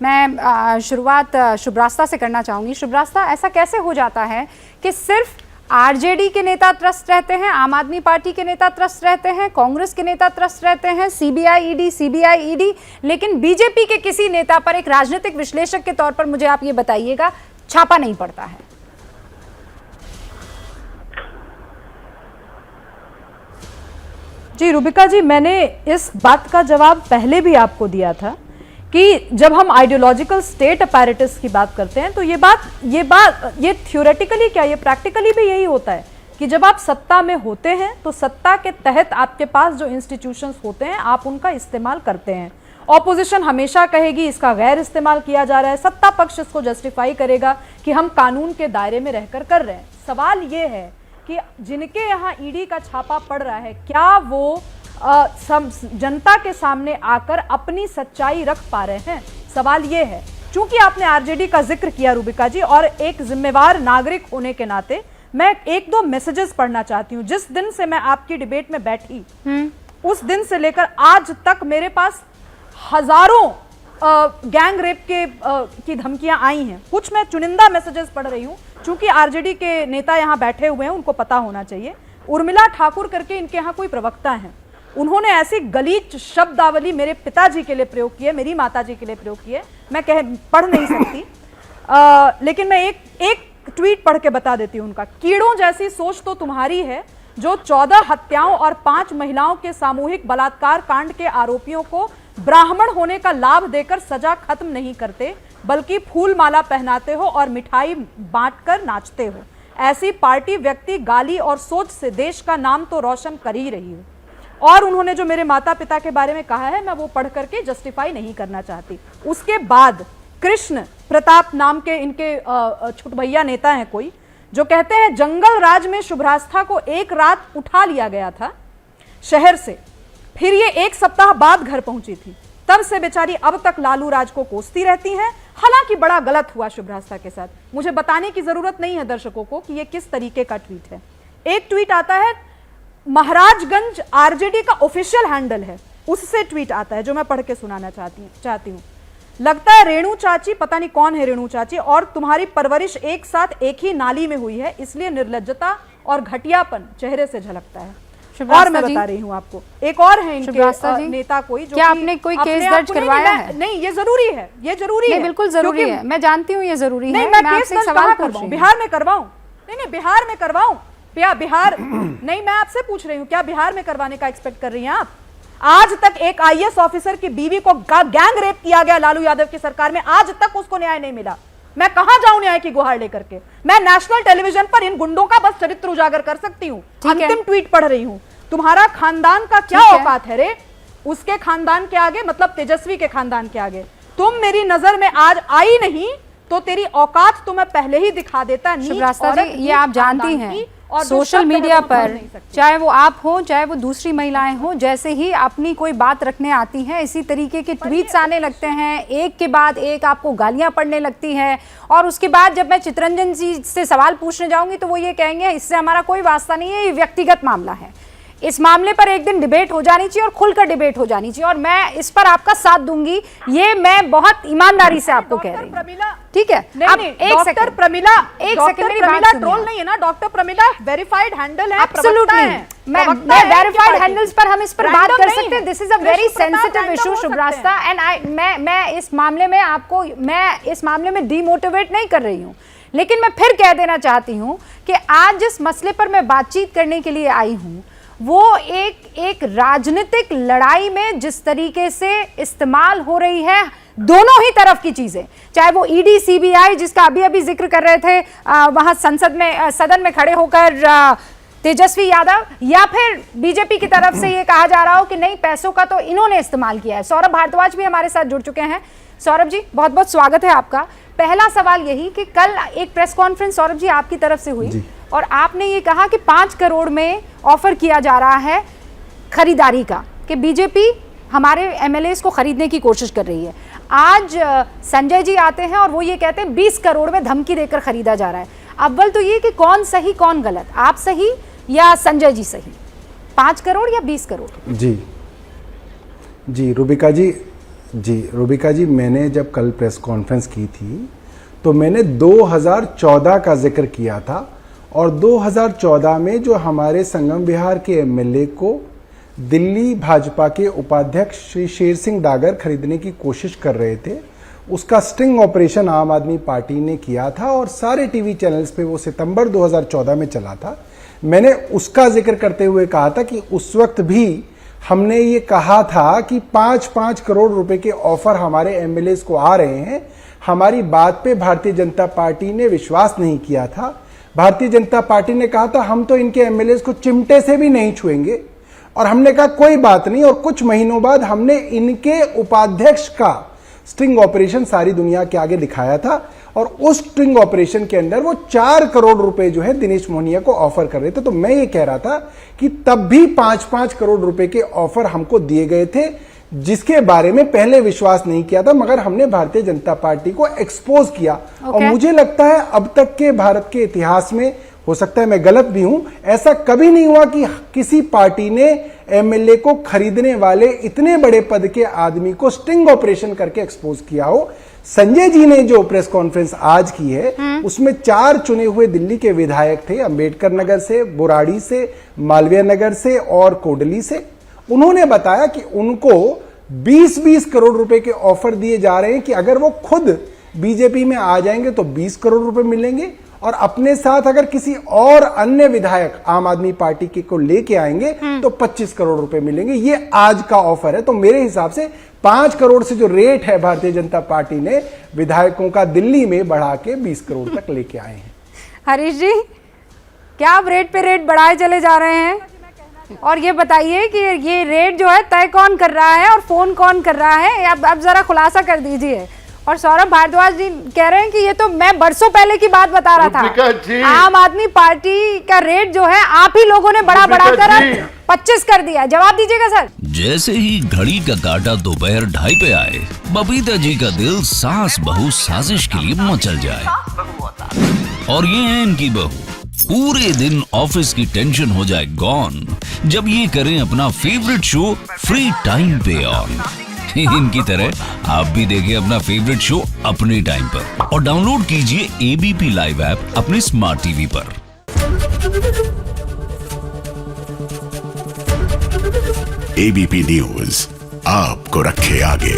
मैं शुरुआत शुभ्रास्ता से करना चाहूँगी। शुभ्रास्ता, ऐसा कैसे हो जाता है कि सिर्फ आरजेडी के नेता त्रस्त रहते हैं, आम आदमी पार्टी के नेता त्रस्त रहते हैं, कांग्रेस के नेता त्रस्त रहते हैं, सीबीआई ईडी, लेकिन बीजेपी के किसी नेता पर एक राजनीतिक विश्लेषक के तौर पर मुझे आप ये बताइएगा, छापा नहीं पड़ता है? जी रुबिका जी, मैंने इस बात का जवाब पहले भी आपको दिया था कि जब हम आइडियोलॉजिकल स्टेट अपैरेटस की बात करते हैं तो ये थ्योरेटिकली क्या, ये प्रैक्टिकली भी यही होता है कि जब आप सत्ता में होते हैं तो सत्ता के तहत आपके पास जो इंस्टीट्यूशंस होते हैं आप उनका इस्तेमाल करते हैं। ऑपोजिशन हमेशा कहेगी इसका गैर इस्तेमाल किया जा रहा है, सत्ता पक्ष इसको जस्टिफाई करेगा कि हम कानून के दायरे में रहकर कर रहे हैं। सवाल ये है कि जिनके यहाँ ईडी का छापा पड़ रहा है, क्या वो जनता के सामने आकर अपनी सच्चाई रख पा रहे हैं? सवाल ये है। चूंकि आपने आरजेडी का जिक्र किया रुबिका जी, और एक जिम्मेवार नागरिक होने के नाते मैं एक दो मैसेजेस पढ़ना चाहती हूँ। जिस दिन से मैं आपकी डिबेट में बैठी उस दिन से लेकर आज तक मेरे पास हजारों गैंग रेप की धमकियां आई हैं। कुछ मैं चुनिंदा मैसेजेस पढ़ रही हूँ, चूंकि आरजेडी के नेता यहाँ बैठे हुए हैं, उनको पता होना चाहिए। उर्मिला ठाकुर करके इनके यहाँ कोई प्रवक्ता हैं, उन्होंने ऐसी गलीच शब्दावली मेरे पिताजी के लिए प्रयोग की है, मेरी माताजी के लिए प्रयोग की है, मैं पढ़ नहीं सकती, लेकिन मैं एक ट्वीट पढ़ के बता देती हूँ उनका। कीड़ों जैसी सोच तो तुम्हारी है जो 14 हत्याओं और 5 महिलाओं के सामूहिक बलात्कार कांड के आरोपियों को ब्राह्मण होने का लाभ देकर सजा खत्म नहीं करते, बल्कि फूल माला पहनाते हो और मिठाई बांटकर नाचते हो। ऐसी पार्टी, व्यक्ति, गाली और सोच से देश का नाम तो रोशन कर ही रही हो। और उन्होंने जो मेरे माता पिता के बारे में कहा है मैं वो पढ़ करके जस्टिफाई नहीं करना चाहती। उसके बाद कृष्ण प्रताप नाम के इनके छुटभैया नेता हैं कोई, जो कहते हैं जंगल राज में शुभ्रास्था को एक रात उठा लिया गया था शहर से, फिर ये 1 सप्ताह बाद घर पहुंची थी, तब से बेचारी अब तक लालू राज को कोसती रहती हैं। हालांकि बड़ा गलत हुआ शुभ्रास्था के साथ, मुझे बताने की जरूरत नहीं है दर्शकों को कि ये किस तरीके का ट्वीट है। एक ट्वीट आता है, महाराजगंज आरजेडी का ऑफिशियल हैंडल है, उससे ट्वीट आता है जो मैं पढ़ के सुनाना चाहती हूँ। लगता है रेणु चाची, पता नहीं कौन है रेणु चाची, और तुम्हारी परवरिश एक साथ एक ही नाली में हुई है, इसलिए निर्लज्जता और घटियापन चेहरे से झलकता है। और मैं बता रही हूँ आपको, एक और है इनके नेता कोई, जो क्या आपने कोई केस दर्ज करवाया है? नहीं, ये जरूरी है, ये जरूरी है, बिल्कुल जरूरी है, मैं जानती हूँ ये जरूरी है। मैं केस दर्ज कहाँ करवाऊं? बिहार में करवाऊं? नहीं, बिहार में करवाऊं? बिहार नहीं, मैं आपसे पूछ रही हूँ, क्या बिहार में करवाने का एक्सपेक्ट कर रही हैं आप? आज तक एक आईएएस ऑफिसर की बीवी को गैंग रेप किया गया लालू यादव की सरकार में, आज तक उसको न्याय नहीं मिला। मैं कहां जाऊं न्याय की गुहार लेकर के? मैं नेशनल टेलीविजन पर इन गुंडों का बस चरित्र उजागर कर सकती हूँ। अंतिम ट्वीट पढ़ रही हूँ, तुम्हारा खानदान का क्या औकात है रे? उसके खानदान के आगे, मतलब तेजस्वी के खानदान के आगे तुम मेरी नजर में आज आई नहीं तो तेरी औकात तो मैं पहले ही दिखा देता। शुभ्रास्ता जी, ये आप जानती हैं सोशल मीडिया पर, चाहे वो आप हो चाहे वो दूसरी महिलाएं हो, जैसे ही अपनी कोई बात रखने आती हैं इसी तरीके के ट्वीट्स आने लगते हैं, एक के बाद एक आपको गालियां पड़ने लगती हैं। और उसके बाद जब मैं चितरंजन जी से सवाल पूछने जाऊंगी तो वो ये कहेंगे इससे हमारा कोई वास्ता नहीं है, ये व्यक्तिगत मामला है। इस मामले पर एक दिन डिबेट हो जानी चाहिए और खुलकर डिबेट हो जानी चाहिए, और मैं इस पर आपका साथ दूंगी, ये मैं बहुत ईमानदारी से आपको कह रही हूँ। ठीक है, अब एक सेकंड प्रमिला, एक सेकंड मेरी बात सुनिए। ट्रोल नहीं है ना डॉक्टर प्रमिला, वेरीफाइड हैंडल है, एब्सोल्युटली। मैं वेरीफाइड हैंडल्स पर हम इस पर बात कर सकते हैं। This is a very sensitive issue Shubhrastha, and मैं इस मामले में आपको, मैं इस मामले में डीमोटिवेट नहीं कर रही हूँ, लेकिन मैं फिर कह देना चाहती हूँ कि आज जिस मसले पर मैं बातचीत करने के लिए आई हूँ वो एक राजनीतिक लड़ाई में जिस तरीके से इस्तेमाल हो रही है दोनों ही तरफ की चीजें, चाहे वो ईडी सीबीआई जिसका अभी अभी जिक्र कर रहे थे वहां संसद में, सदन में खड़े होकर तेजस्वी यादव, या फिर बीजेपी की तरफ से ये कहा जा रहा हो कि नहीं पैसों का तो इन्होंने इस्तेमाल किया है। सौरभ भारद्वाज भी हमारे साथ जुड़ चुके हैं। सौरभ जी, बहुत बहुत स्वागत है आपका। पहला सवाल यही कि कल एक प्रेस कॉन्फ्रेंस सौरभ जी आपकी तरफ से हुई और आपने ये कहा कि 5 करोड़ में ऑफर किया जा रहा है खरीदारी का, कि बीजेपी हमारे एमएलएस को खरीदने की कोशिश कर रही है। आज संजय जी आते हैं और वो ये कहते हैं 20 करोड़ में धमकी देकर खरीदा जा रहा है। अव्वल तो ये कि कौन सही कौन गलत, आप सही या संजय जी सही? 5 करोड़ या 20 करोड़? जी रुबिका जी, जी रूबिका जी, मैंने जब कल प्रेस कॉन्फ्रेंस की थी तो मैंने 2014 का जिक्र किया था, और 2014 में जो हमारे संगम विहार के एमएलए को दिल्ली भाजपा के उपाध्यक्ष श्री शेर सिंह डागर खरीदने की कोशिश कर रहे थे, उसका स्टिंग ऑपरेशन आम आदमी पार्टी ने किया था और सारे टीवी चैनल्स पे वो सितंबर 2014 में चला था। मैंने उसका जिक्र करते हुए कहा था कि उस वक्त भी हमने ये कहा था कि 5-5 करोड़ रुपए के ऑफर हमारे एमएलए को आ रहे हैं। हमारी बात पे भारतीय जनता पार्टी ने विश्वास नहीं किया था। भारतीय जनता पार्टी ने कहा था हम तो इनके एमएलए को चिमटे से भी नहीं छुएंगे, और हमने कहा कोई बात नहीं। और कुछ महीनों बाद हमने इनके उपाध्यक्ष का स्टिंग ऑपरेशन सारी दुनिया के आगे दिखाया था, और उस स्टिंग ऑपरेशन के अंदर वो 4 करोड़ रुपए जो है दिनेश मोहनिया को ऑफर कर रहे थे। तो मैं ये कह रहा था कि तब भी 5-5 करोड़ रुपए के ऑफर हमको दिए गए थे, जिसके बारे में पहले विश्वास नहीं किया था, मगर हमने भारतीय जनता पार्टी को एक्सपोज किया। और मुझे लगता है अब तक के भारत के इतिहास में, हो सकता है मैं गलत भी हूं, ऐसा कभी नहीं हुआ कि किसी पार्टी ने एमएलए को खरीदने वाले इतने बड़े पद के आदमी को स्टिंग ऑपरेशन करके एक्सपोज किया हो। संजय जी ने जो प्रेस कॉन्फ्रेंस आज की है उसमें 4 चुने हुए दिल्ली के विधायक थे, अंबेडकर नगर से, बुराड़ी से, मालवीय नगर से और कोडली से। उन्होंने बताया कि उनको 20-20 करोड़ रुपए के ऑफर दिए जा रहे हैं कि अगर वो खुद बीजेपी में आ जाएंगे तो 20 करोड़ रुपए मिलेंगे, और अपने साथ अगर किसी और अन्य विधायक आम आदमी पार्टी के को लेके आएंगे तो 25 करोड़ रुपए मिलेंगे। ये आज का ऑफर है। तो मेरे हिसाब से 5 करोड़ से जो रेट है भारतीय जनता पार्टी ने विधायकों का दिल्ली में बढ़ा के 20 करोड़ तक लेके आए हैं। हरीश जी, क्या आप रेट पे रेट बढ़ाए चले जा रहे हैं? और ये बताइए कि ये रेट जो है तय कौन कर रहा है और फोन कौन कर रहा है? अब जरा खुलासा कर दीजिए। और सौरभ भारद्वाज जी कह रहे हैं कि ये तो मैं बरसों पहले की बात बता रहा था, आम आदमी पार्टी का रेट जो है आप ही लोगों ने बढ़ा कर 25 कर दिया। जवाब दीजिएगा सर। जैसे ही घड़ी का काटा दोपहर 2:30 पे आए, बबीता जी का दिल सास बहू साजिश के लिए मचल जाए। और ये है इनकी बहू, पूरे दिन ऑफिस की टेंशन हो जाए गॉन जब ये करें अपना फेवरेट शो फ्री टाइम पे ऑन। इनकी तरह आप भी देखें अपना फेवरेट शो अपने टाइम पर, और डाउनलोड कीजिए एबीपी लाइव ऐप अपने स्मार्ट टीवी पर। एबीपी न्यूज आपको रखे आगे।